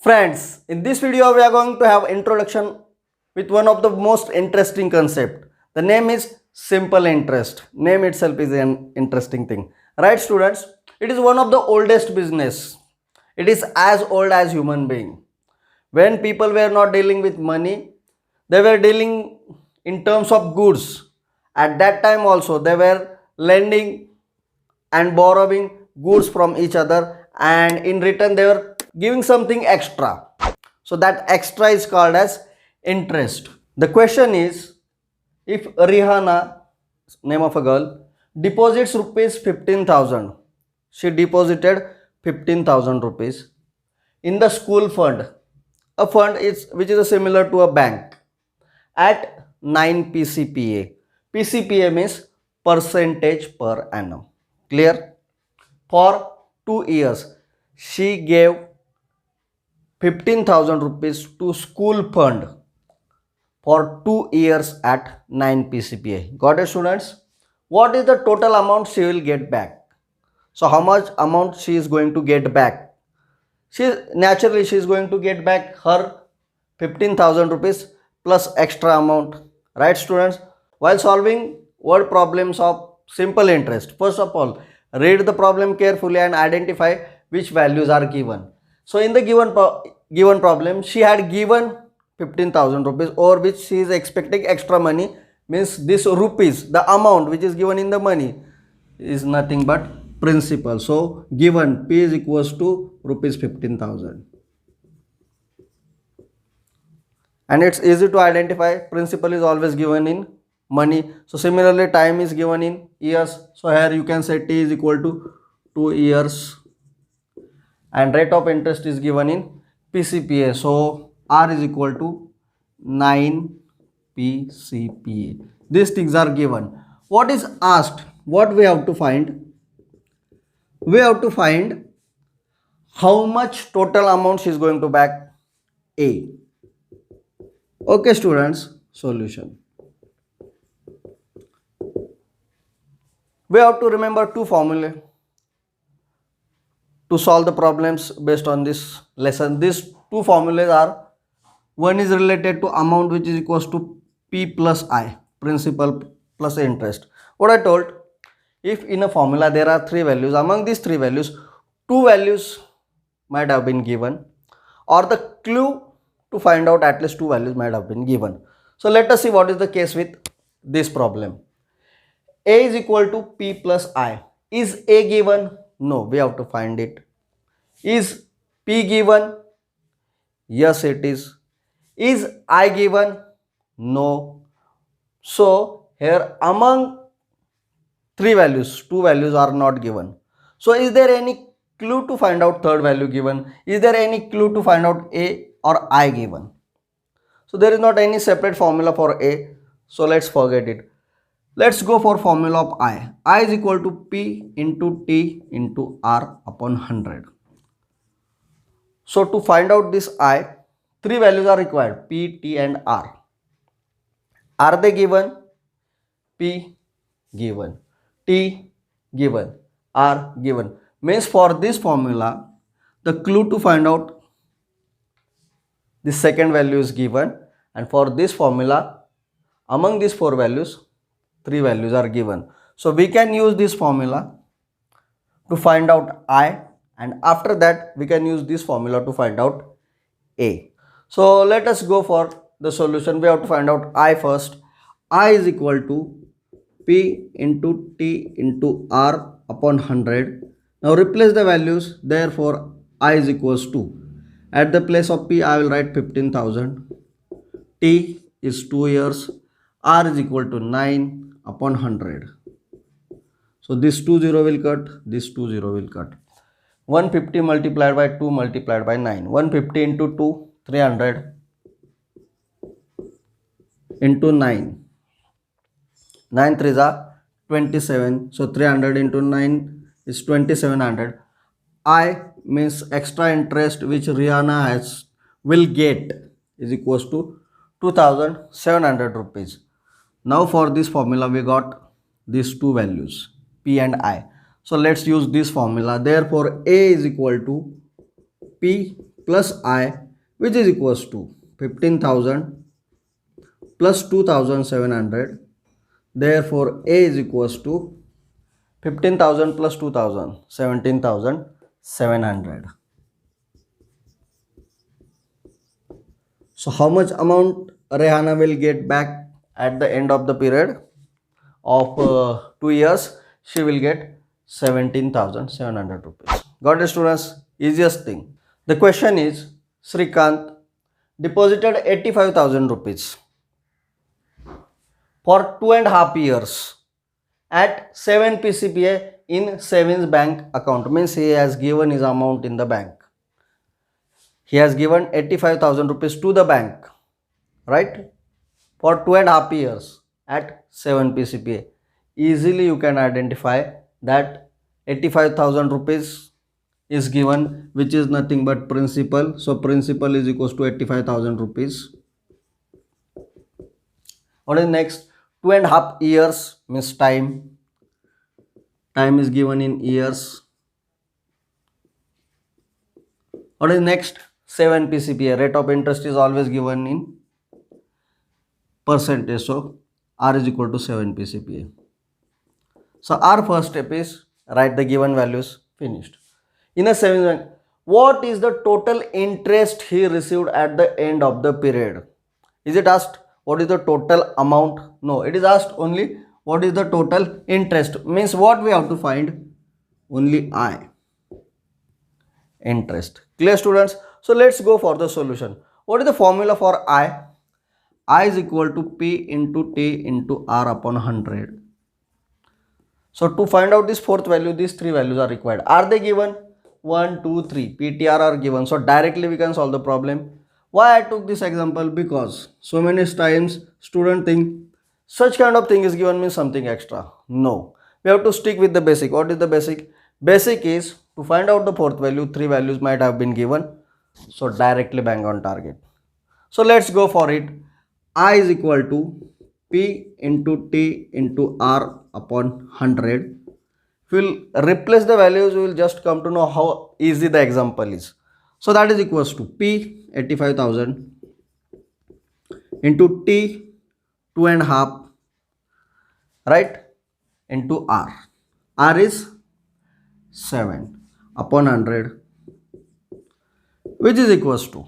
Friends, in this video we are going to have introduction with one of the most interesting concept. The name is simple interest. Name itself is an interesting thing. Right students? It is one of the oldest business. It is as old as human being. When people were not dealing with money, they were dealing in terms of goods. At that time also they were lending and borrowing goods from each other, and in return they were giving something extra. So that extra is called as interest. The question is, if Rihanna, name of a girl, deposits rupees 15,000, she deposited 15,000 rupees in the school fund. A fund is which is similar to a bank at 9 PCPA. PCPA means percentage per annum. Clear? For 2 years, she gave 15,000 rupees to school fund for 2 years at 9 PCPA. Got it, students? What is the total amount she will get back? So how much amount she is going to get back? She is going to get back her 15,000 rupees plus extra amount. Right, students? While solving word problems of simple interest, first of all, read the problem carefully and identify which values are given. So in the given problem, she had given 15,000 rupees, over which she is expecting extra money. Means this rupees, the amount which is given in the money, is nothing but principal. So given P is equals to rupees 15,000. And it's easy to identify. Principal is always given in money. So similarly, time is given in years. So here you can say T is equal to 2 years, and rate of interest is given in PCPA. So R is equal to 9 PCPA. These things are given. What is asked? What we have to find? We have to find how much total amount she is going to back A. Okay, students, solution. We have to remember two formulae to solve the problems based on this lesson. These two formulas are, one is related to amount which is equals to P plus I, principal plus interest. What I told, if in a formula there are three values, among these three values, two values might have been given, or the clue to find out at least two values might have been given. So let us see what is the case with this problem. A is equal to P plus I. Is A given? No, we have to find it. Is P given? Yes, it is. Is I given? No. So here among three values, two values are not given. So is there any clue to find out third value given? Is there any clue to find out A or I given? So there is not any separate formula for A. So let's forget it. Let's go for formula of I. I is equal to P into T into R upon 100. So to find out this I, three values are required, P, T and R. Are they given? P given, T given, R given. Means for this formula, the clue to find out the second value is given, and for this formula, among these four values, three values are given. So we can use this formula to find out I, and after that we can use this formula to find out A. So let us go for the solution. We have to find out I first. I is equal to P into T into R upon 100. Now replace the values. Therefore I is equals to, at the place of P I will write 15,000. T is 2 years. R is equal to 9 upon 100. So this 20 will cut, this 20 will cut. 150 multiplied by 2 multiplied by 9. 150 into 2, 300 into 9. 9 3s are 27. So 300 into 9 is 2700. I means extra interest which Rihanna will get is equals to 2,700 rupees. Now for this formula we got these two values P and I. So let's use this formula. Therefore A is equal to P plus I, which is equals to 15,000 plus 2,700. Therefore, A is equals to 15,000 plus 2,000, 17,700. So how much amount Rehana will get back at the end of the period of 2 years? She will get 17,700 rupees. Got it, students? Easiest thing. The question is, Srikant deposited 85,000 rupees for 2.5 years at 7 PCPA in savings bank account. Means he has given his amount in the bank. He has given 85,000 rupees to the bank, right? For 2.5 years at 7 PCPA. Easily you can identify that 85,000 rupees is given, which is nothing but principal. So principal is equals to 85,000 rupees. What is next? 2.5 years means time. Time is given in years. What is next? 7 PCPA. Rate of interest is always given in percentage. So R is equal to 7 PCPA. So our first step is write the given values. Finished. In a savings bank, what is the total interest he received at the end of the period? Is it asked what is the total amount? No, it is asked only what is the total interest. Means what we have to find? Only I. Interest. Clear, students? So let's go for the solution. What is the formula for I? I is equal to P into T into R upon 100. So to find out this fourth value, these three values are required. Are they given? 1, 2, 3. PTR are given. So directly we can solve the problem. Why I took this example? Because so many times students think such kind of thing is given means something extra. No. We have to stick with the basic. What is the basic? Basic is to find out the fourth value, three values might have been given. So directly bang on target. So let's go for it. I is equal to P into T into R upon 100. If we will replace the values, we will just come to know how easy the example is. So that is equals to P 85,000 into T 2.5, right, into R. R is 7 upon 100, which is equals to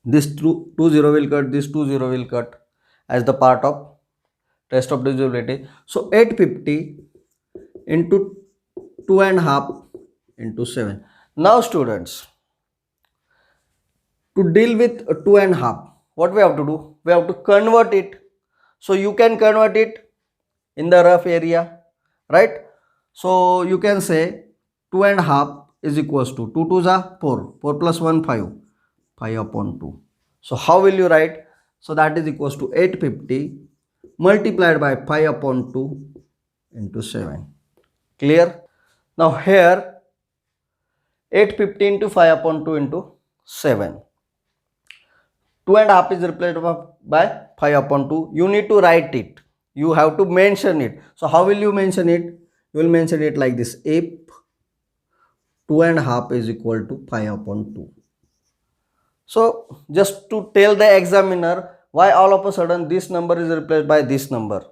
this 2 0 will cut, this 2 0 will cut as the part of test of divisibility. So 850 into 2.5 into 7. Now students, to deal with 2.5, what we have to do? We have to convert it. So you can convert it in the rough area, right? So you can say 2.5 is equals to 2 2s are 4, 4 plus 1 5, 5 upon 2. So how will you write? So that is equals to 850 multiplied by 5 upon 2 into 7. Clear? Now here 850 into 5 upon 2 into 7. 2.5 is replaced by 5 upon 2. You need to write it. You have to mention it. So how will you mention it? You will mention it like this. If 2.5 is equal to 5 upon 2. So just to tell the examiner why all of a sudden this number is replaced by this number.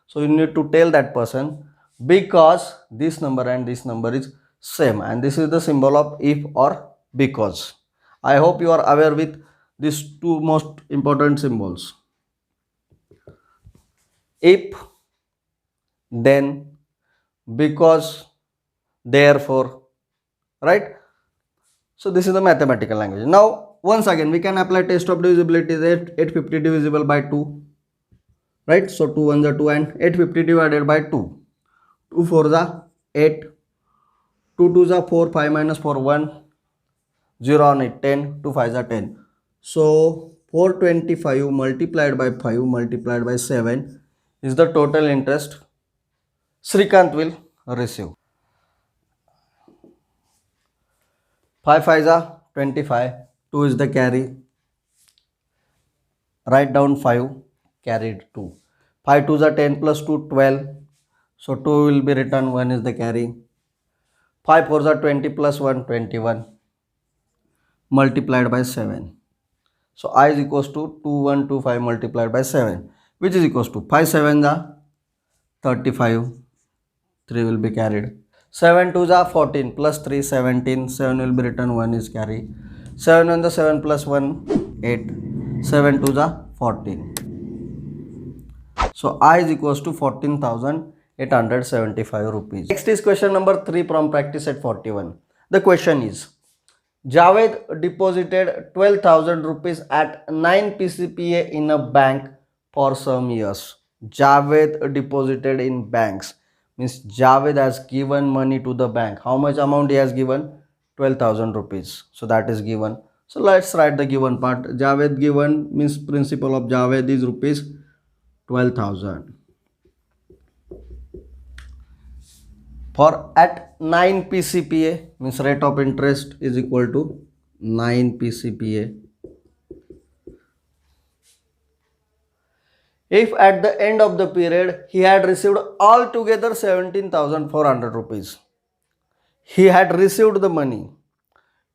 So you need to tell that person because this number and this number is same, and this is the symbol of if or because. I hope you are aware with these two most important symbols. If, then, because, therefore, right? So this is the mathematical language. Now once again we can apply test of divisibility. 850 divisible by 2, right? So 2 1s are 2 and 850 divided by 2. 2 4s are 8, 2 2s are 4, 5 minus 4 1, 0 on it 10, 2 5s are 10. So 425 multiplied by 5 multiplied by 7 is the total interest Srikant will receive. 5 5s are 25, 2 is the carry. Write down 5, carried 2. 5 2s are 10 plus 2, 12. So 2 will be written, 1 is the carry. 5 4s are 20 plus 1, 21. multiplied by 7. So I is equals to 2125 multiplied by 7, which is equals to 5 7 are 35, 3 will be carried. 7 2 are 14 plus 3 17, 7 will be written, 1 is carried. 7 on the 7 plus 1 8, 7 2 are 14. So I is equals to 14,875 rupees. Next is question number 3 from practice set 41. The question is, Javed deposited 12,000 rupees at 9 PCPA in a bank for some years. Javed deposited in banks. Means Javed has given money to the bank. How much amount he has given? 12,000 rupees. So that is given. So let's write the given part. Javed given means principal of Javed is rupees 12,000. For at 9 PCPA means rate of interest is equal to 9 PCPA. If at the end of the period he had received altogether 17,400 rupees, he had received the money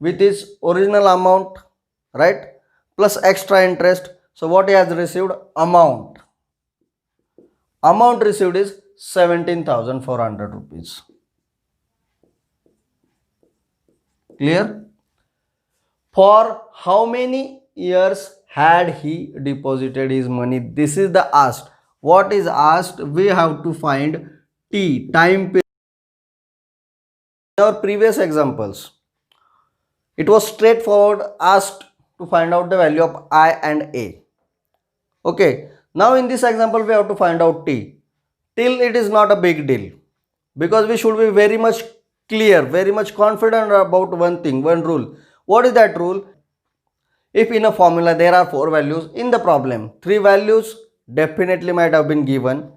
with his original amount, right, plus extra interest. So what he has received? Amount received is 17,400 rupees. Clear? For how many years had he deposited his money? This is the asked. What is asked? We have to find T, time period. In our previous examples, it was straightforward, asked to find out the value of I and A. Okay, now in this example we have to find out T. Till it is not a big deal, because we should be very much clear, very much confident about one thing, one rule. What is that rule? If in a formula there are 4 values, in the problem 3 values definitely might have been given,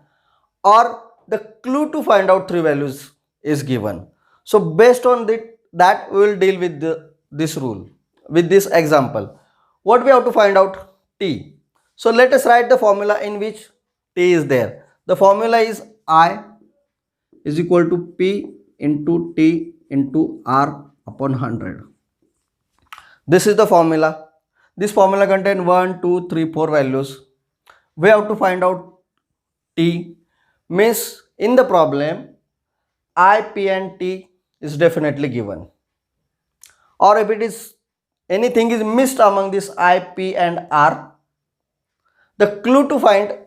or the clue to find out 3 values is given. So based on that we will deal with this rule, with this example. What we have to find out? T. So let us write the formula in which T is there. The formula is I is equal to P into T into R upon 100. This is the formula. This formula contains 1, 2, 3, 4 values. We have to find out T. Means in the problem I, P and T is definitely given. Or if it is anything is missed among this I, P and R, the clue to find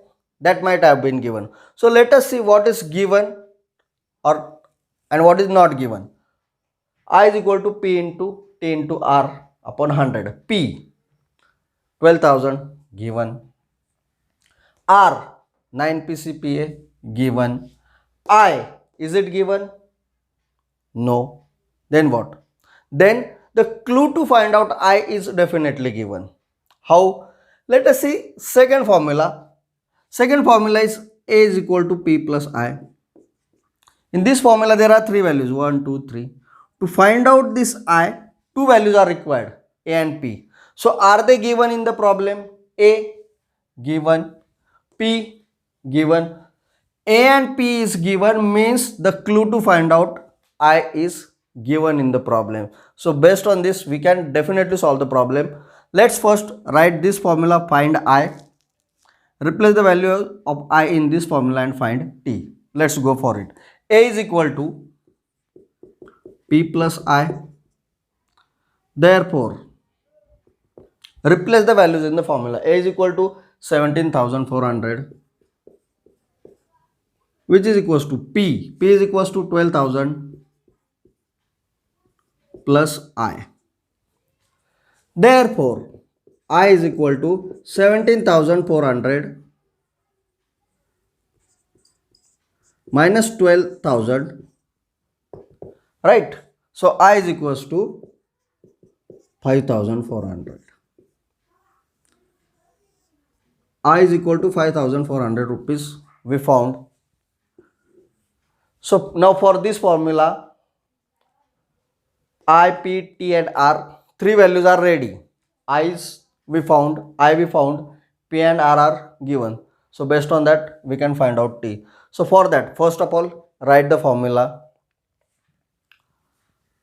that might have been given. So let us see what is given and what is not given. I is equal to P into T into R upon 100. P 12,000 given. R 9 PCPA given. I, is it given? No. Then what? Then the clue to find out I is definitely given. How? Let us see second formula. Second formula is A is equal to P plus I. In this formula there are 3 values, 1, 2, 3. To find out this I, 2 values are required, A and P. So are they given in the problem? A given, P given. A and P is given means the clue to find out I is given in the problem. So based on this we can definitely solve the problem. Let's first write this formula, find I. Replace the value of I in this formula and find T. Let's go for it. A is equal to P plus I. Therefore, replace the values in the formula. A is equal to 17,400, which is equals to P. P is equals to 12,000 plus I. Therefore, I is equal to 17,400 minus 12,000, right? So I is equals to 5,400. I is equal to 5,400 rupees we found. So now for this formula, I, P, T and R, 3 values are ready. I we found, P and R are given. So based on that we can find out T. So for that, first of all, write the formula.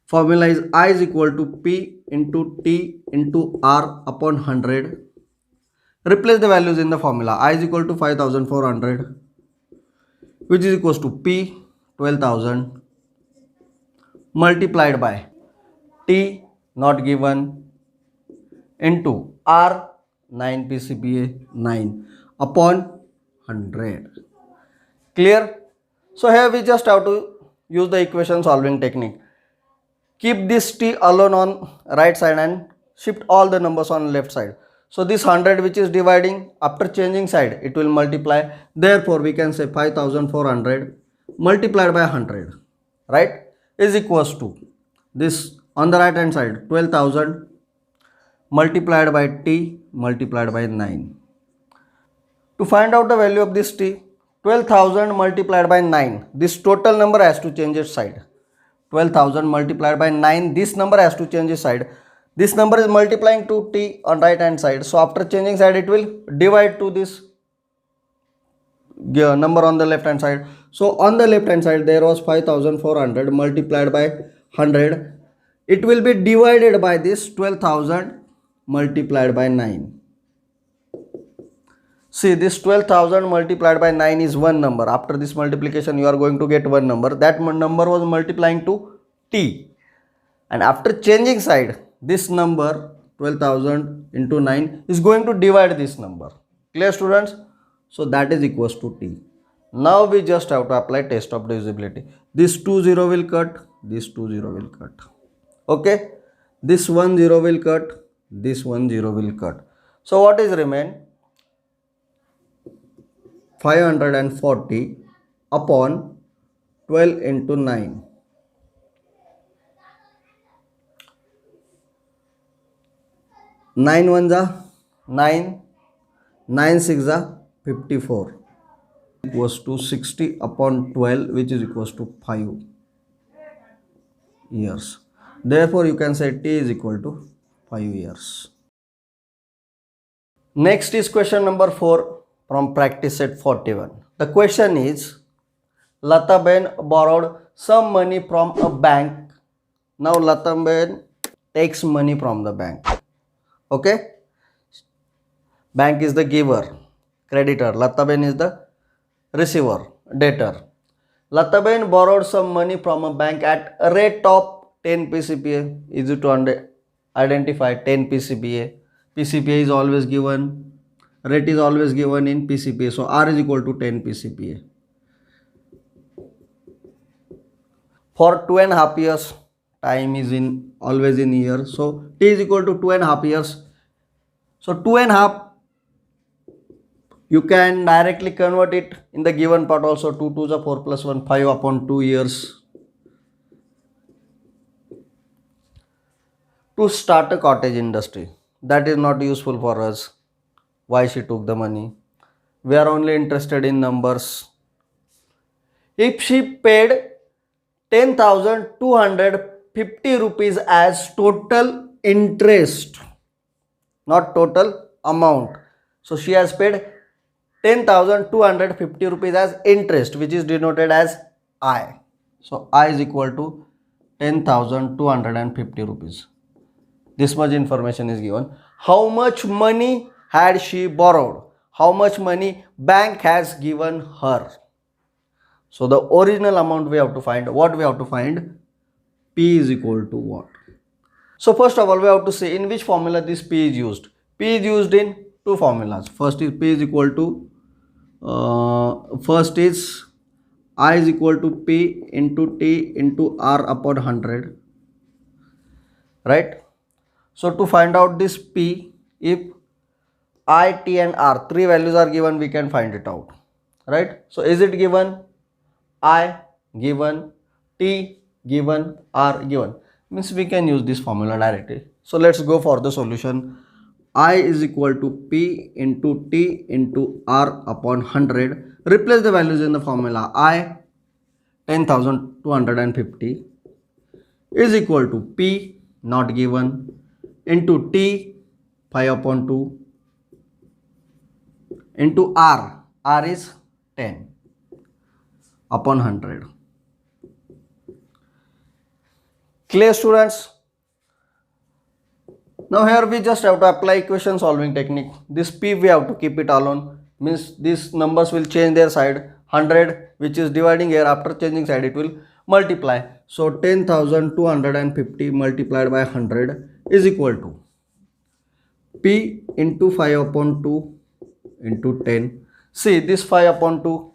Formula is I is equal to P into t into r upon 100. Replace the values in the formula. I is equal to 5400, which is equals to p 12,000 multiplied by t not given into r 9 PCPA 9 upon 100. Clear? So here we just have to use the equation solving technique. Keep this t alone on right side and shift all the numbers on left side. So this 100 which is dividing, after changing side it will multiply. Therefore we can say 5400 multiplied by 100, right, is equals to this on the right hand side 12,000 multiplied by t multiplied by 9. To find out the value of this t, 12,000 multiplied by 9, this total number has to change its side. 12,000 multiplied by 9, this number has to change its side. This number is multiplying to t on right hand side. So after changing side, it will divide to this number on the left hand side. So on the left hand side, there was 5400 multiplied by 100. It will be divided by this 12,000 multiplied by 9. See, this 12,000 multiplied by 9 is one number. After this multiplication, you are going to get one number. That number was multiplying to t. And after changing side, this number 12,000 into 9 is going to divide this number. Clear, students? So that is equals to t. Now we just have to apply test of divisibility. This 2 0 will cut. This 2 0 will cut. Okay. This 1 0 will cut. This 1 0 will cut. So what is remain? 540 upon 12 into 9. 9 1 जा 9, 9 6 जा 54, equals to 60 upon 12, which is equals to 5 years. Therefore, you can say t is equal to 5 years. Next is question number 4 from practice set 41. The question is, Lataben borrowed some money from a bank. Now Lataben takes money from the bank. Okay? Bank is the giver, creditor. Lataben is the receiver, debtor. Lataben borrowed some money from a bank at a rate of 10 PCPA. Easy to identify 10 PCPA. PCPA is always given. Rate is always given in PCPA. So R is equal to 10 PCPA. For 2.5 years, time is in always in year. So T is equal to 2.5 years. So 2.5, you can directly convert it in the given part also. 2 2 is 4 plus 1, 5 upon 2 years. To start a cottage industry. That is not useful for us. Why she took the money? We are only interested in numbers. If she paid 10,250 rupees as total interest, not total amount. So she has paid 10,250 rupees as interest, which is denoted as I. So I is equal to 10,250 rupees. This much information is given. How much money had she borrowed? How much money bank has given her? So the original amount we have to find. What we have to find? P is equal to what? So first of all, we have to say in which formula this P is used. P is used in two formulas. First is P is equal to, first is I is equal to P into T into R upon 100. Right? So to find out this P, if I, T and R, three values are given, we can find it out. Right? So is it given? I given, T given, R given. Means we can use this formula directly. So let's go for the solution. I is equal to P into T into R upon 100. Replace the values in the formula. I 10,250 is equal to P not given into T 5 upon 2 into R. R is 10 upon 100. Clear, students? Now here we just have to apply equation solving technique. This p we have to keep it alone, means these numbers will change their side. 100 which is dividing here, after changing side it will multiply. So 10,250 multiplied by 100 is equal to p into 5 upon 2 into 10. See this 5 upon 2.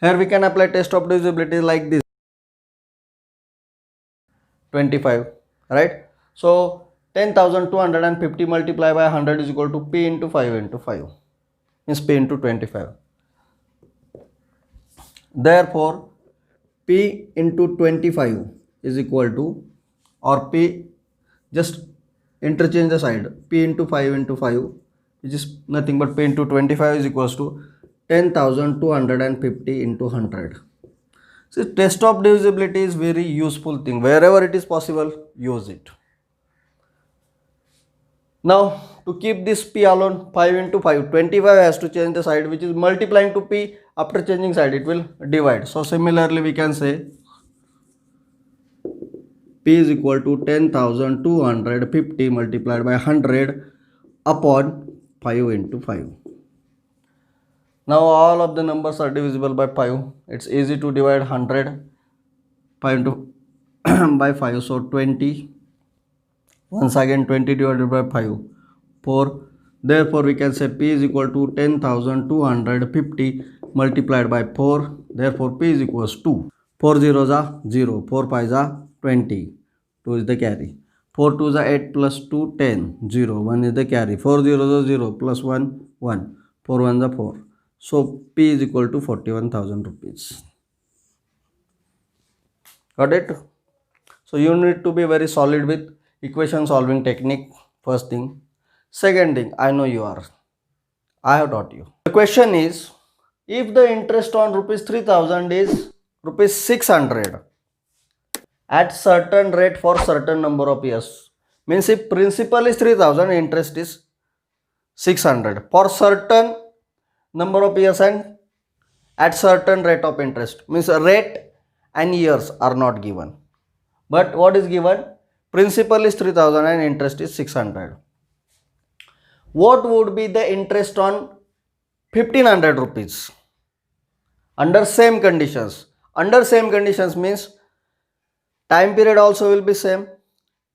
Here we can apply test of divisibility like this. 25, right? So 10,250 multiplied by 100 is equal to p into 5 into 5, means p into 25. Therefore p into 25 is equal to, or p, just interchange the side, p into 5 into 5, which is nothing but p into 25 is equals to 10,250 into 100. So test of divisibility is very useful thing. Wherever it is possible, use it. Now to keep this p alone, 5 into 5, 25 has to change the side, which is multiplying to p. After changing side it will divide. So similarly we can say p is equal to 10,250 multiplied by 100 upon 5 into 5. Now all of the numbers are divisible by 5. It's easy to divide 100 5 into by 5. So 20. Once again 20 divided by 5, 4. Therefore we can say p is equal to 10,250 multiplied by 4. Therefore p is equals to 4 zeros are 0, 4 5s are 20, 2 is the carry. 4 2s are 8 plus 2 10, 0, 1 is the carry. 4 zeros are 0 plus 1 1, 4 1s are 4. So p is equal to 41,000 rupees. Got it? So you need to be very solid with equation solving technique, first thing. Second thing, I know you are. I have taught you. The question is, if the interest on rupees 3,000 is rupees 600 at certain rate for certain number of years, means if principal is 3,000, interest is 600 for certain number of years and at certain rate of interest, means rate and years are not given, but what is given? Principal is 3,000 and interest is 600. What would be the interest on 1,500 rupees under same conditions? Under same conditions means time period also will be same,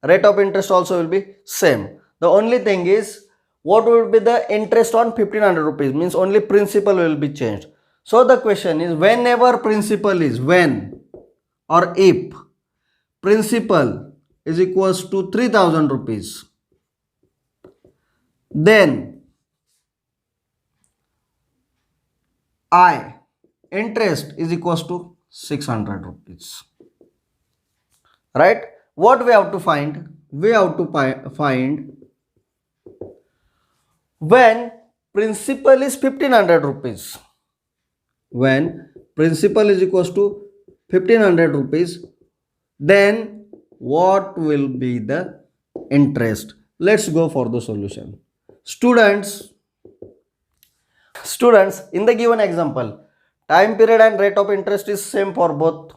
rate of interest also will be same. The only thing is, what would be the interest on 1,500 rupees, means only principal will be changed. So the question is, whenever principal is, when or if principal is equals to 3,000 rupees, then I, interest, is equals to 600 rupees. Right? What we have to find? We have to find when principal is 1,500 rupees. When principal is equals to 1,500 rupees, then what will be the interest? Let's go for the solution. Students, in the given example, time period and rate of interest is same for both.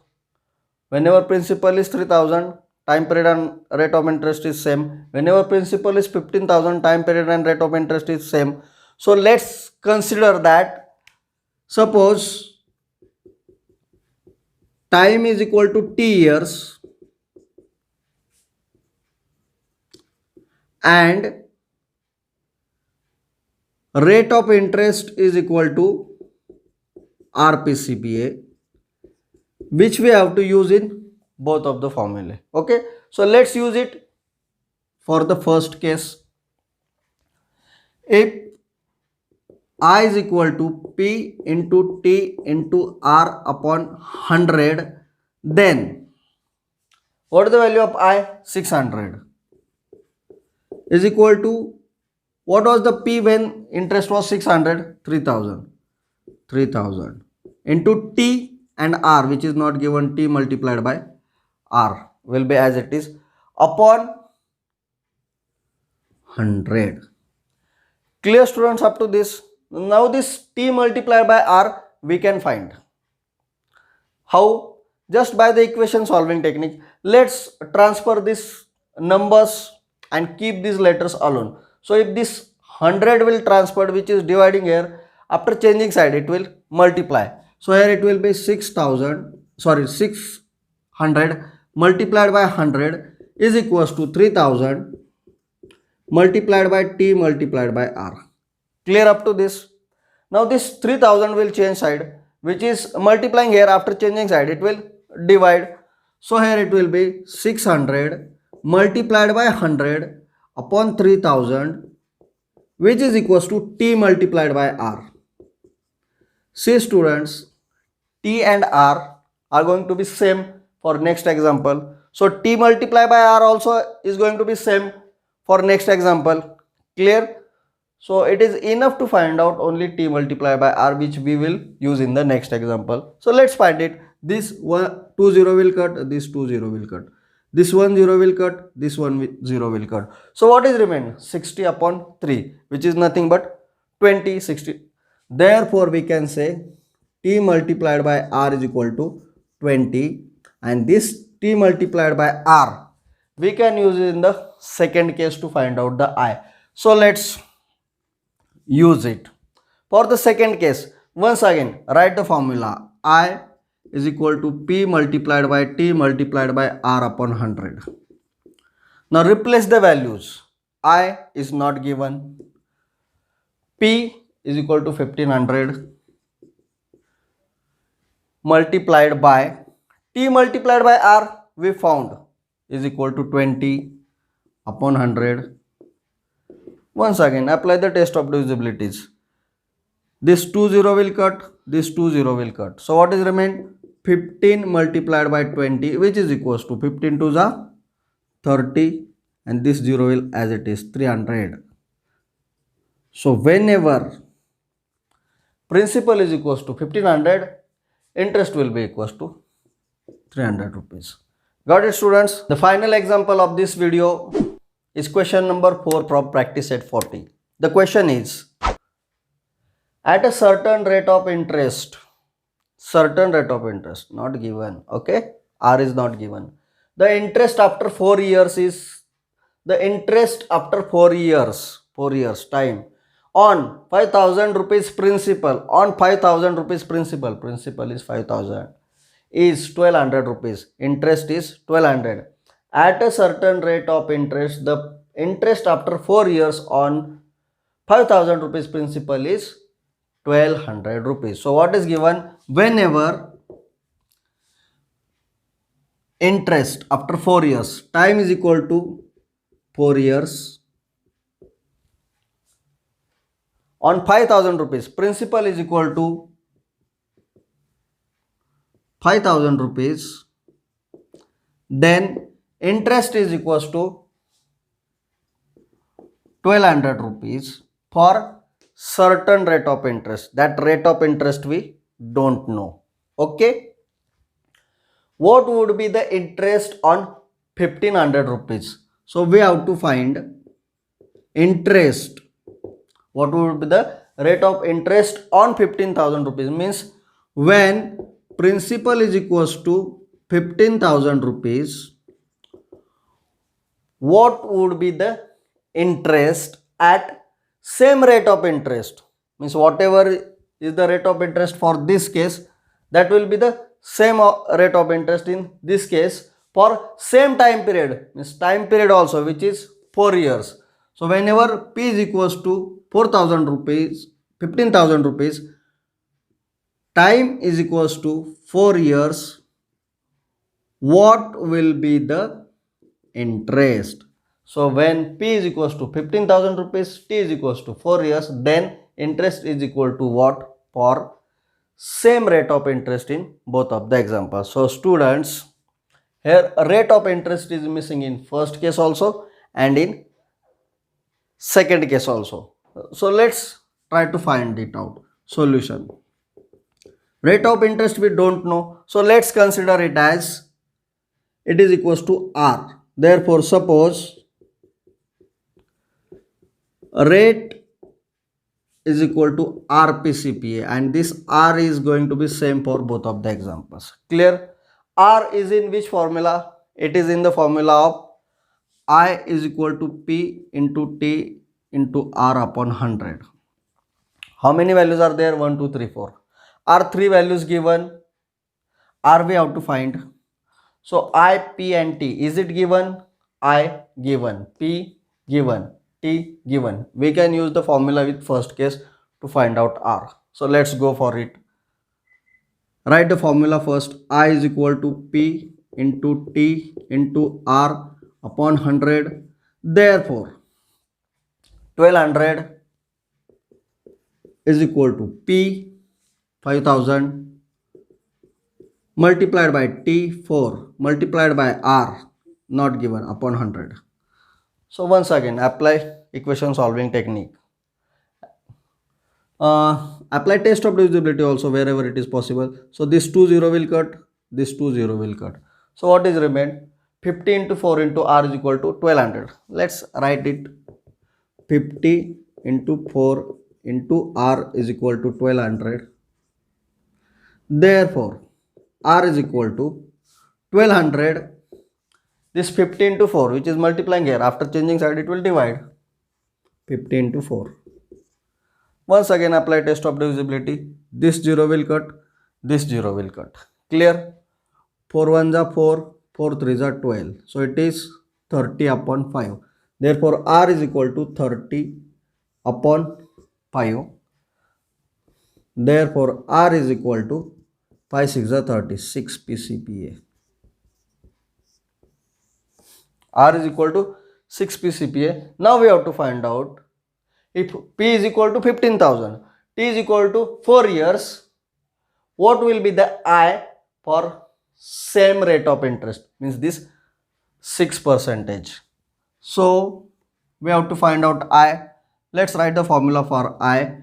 Whenever principal is 3,000, time period and rate of interest is same. Whenever principal is 15,000, time period and rate of interest is same. So let's consider that, suppose time is equal to t years and rate of interest is equal to RPCPA, which we have to use in both of the formulae. Okay, so let's use it for the first case. If I is equal to P into T into R upon 100, then what is the value of I? 600 is equal to, what was the P when interest was 600? 3,000. 3,000 into T and R, which is not given, T multiplied by R will be as it is, upon 100. Clear, students, up to this? Now this T multiplied by R we can find. How? Just by the equation solving technique. Let's transfer this numbers and keep these letters alone. So if this 100 will transfer, which is dividing here, after changing side it will multiply. So here it will be 600 multiplied by 100 is equals to 3000 multiplied by t multiplied by r. Clear up to this? Now this 3000 will change side, which is multiplying here, after changing side it will divide. So here it will be 600 multiplied by 100 upon 3000, which is equals to t multiplied by r. See students, t and r are going to be same for next example. So t multiplied by r also is going to be same for next example. Clear? So it is enough to find out only t multiplied by r, which we will use in the next example. So let's find it. This 2 0 will cut, this 2 0 will cut, this 1 0 will cut, this 1 0 will cut. So what is remain? 60 upon 3, which is nothing but 20, 60. Therefore we can say t multiplied by r is equal to 20, and this t multiplied by r we can use it in the second case to find out the I. So let's use it. For the second case, once again write the formula. I is equal to p multiplied by t multiplied by r upon 100. Now replace the values. I is not given. P is equal to 1500 multiplied by t multiplied by r we found is equal to 20 upon 100. Once again apply the test of divisibilities. This 2 0 will cut, this 2 0 will cut. So what is remain? 15 multiplied by 20, which is equals to 15 to the 30, and this 0 will as it is 300. So whenever principal is equals to 1500, interest will be equals to 300 rupees. Got it students? The final example of this video is question number 4 from practice set 40. The question is, at a certain rate of interest, not given, okay, r is not given, the interest after 4 years is, the interest after 4 years time on 5000 rupees principal, on 5000 rupees principal is 5000, is 1200 rupees, interest is 1200. At a certain rate of interest, the interest after 4 years on 5000 rupees principal is 1200 rupees. So what is given? Whenever interest after 4 years, time is equal to 4 years, on 5000 rupees, principal is equal to 5000 rupees, then interest is equals to 1200 rupees for certain rate of interest. That rate of interest we don't know. Okay. What would be the interest on 1500 rupees? So we have to find interest. What would be the rate of interest on 15,000 rupees? Means when principal is equals to 15,000 rupees, what would be the interest at same rate of interest? Means whatever is the rate of interest for this case, that will be the same rate of interest in this case for same time period, means time period also, which is 4 years. So whenever p is equals to 4,000 rupees, 15,000 rupees, time is equals to 4 years, what will be the interest? So when p is equals to 15,000 rupees, t is equals to 4 years, then interest is equal to what? For same rate of interest in both of the examples. So students, here rate of interest is missing in first case also and in second case also. So let's try to find it out. Solution. Rate of interest we don't know. So let's consider it as it is equals to r. Therefore suppose rate is equal to RPCPA, and this R is going to be same for both of the examples. Clear? R is in which formula? It is in the formula of I is equal to P into T into R upon 100. How many values are there? 1, 2, 3, 4. Are 3 values given? R we have to find. So I, P and T. Is it given? I given. P given. T given. We can use the formula with first case to find out R. So let's go for it. Write the formula first. I is equal to P into T into R upon 100. Therefore, 1200 is equal to P 5000 multiplied by T 4 multiplied by R not given upon 100. So once again apply equation solving technique. Apply test of divisibility also wherever it is possible. So this 2 0 will cut, this 2 0 will cut. So what is remain? 50 into 4 into R is equal to 1200. Let's write it. 50 into 4 into R is equal to 1200. Therefore, R is equal to 1200. This 50 into 4 which is multiplying here, after changing side it will divide. 50 into 4. Once again apply test of divisibility. This 0 will cut, this 0 will cut. Clear? 4 1s are 4, 4 3s are 12. So it is 30 upon 5. Therefore R is equal to 30 upon 5. Therefore R is equal to 5 6 are 36 PCPA. R is equal to 6 PCPA. Now we have to find out if P is equal to 15,000, T is equal to 4 years, what will be the I for same rate of interest? Means this 6%. So we have to find out I. Let's write the formula for I.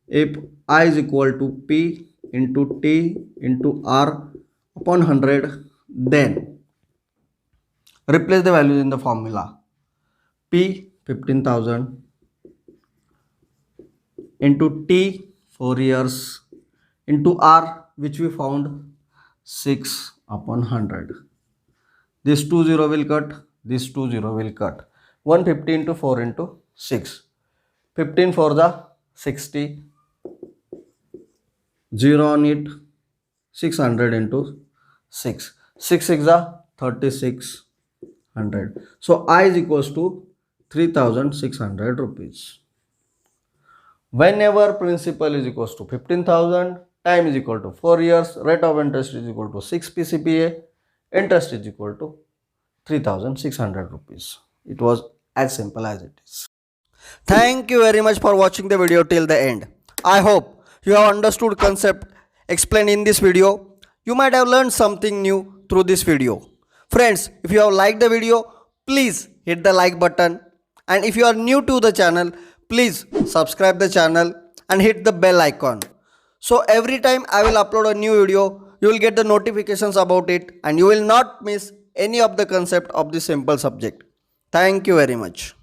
If I is equal to P into T into R upon 100, then replace the values in the formula. P 15,000 into T 4 years into R which we found 6 upon 100. This 2 0 will cut, this 2 0 will cut. 150 into 4 into 6. 15 for the 60. 0 on it. 600 into 6. 6 6 are 3600. So I is equals to 3600 rupees. Whenever principal is equals to 15,000, time is equal to 4 years, rate of interest is equal to 6 PCPA, interest is equal to 3600 rupees. It was as simple as it is. Thank you very much for watching the video till the end. I hope you have understood concept explained in this video. You might have learned something new through this video. Friends, if you have liked the video, please hit the like button. And if you are new to the channel, please subscribe the channel and hit the bell icon. So every time I will upload a new video, you will get the notifications about it and you will not miss any of the concept of this simple subject. Thank you very much.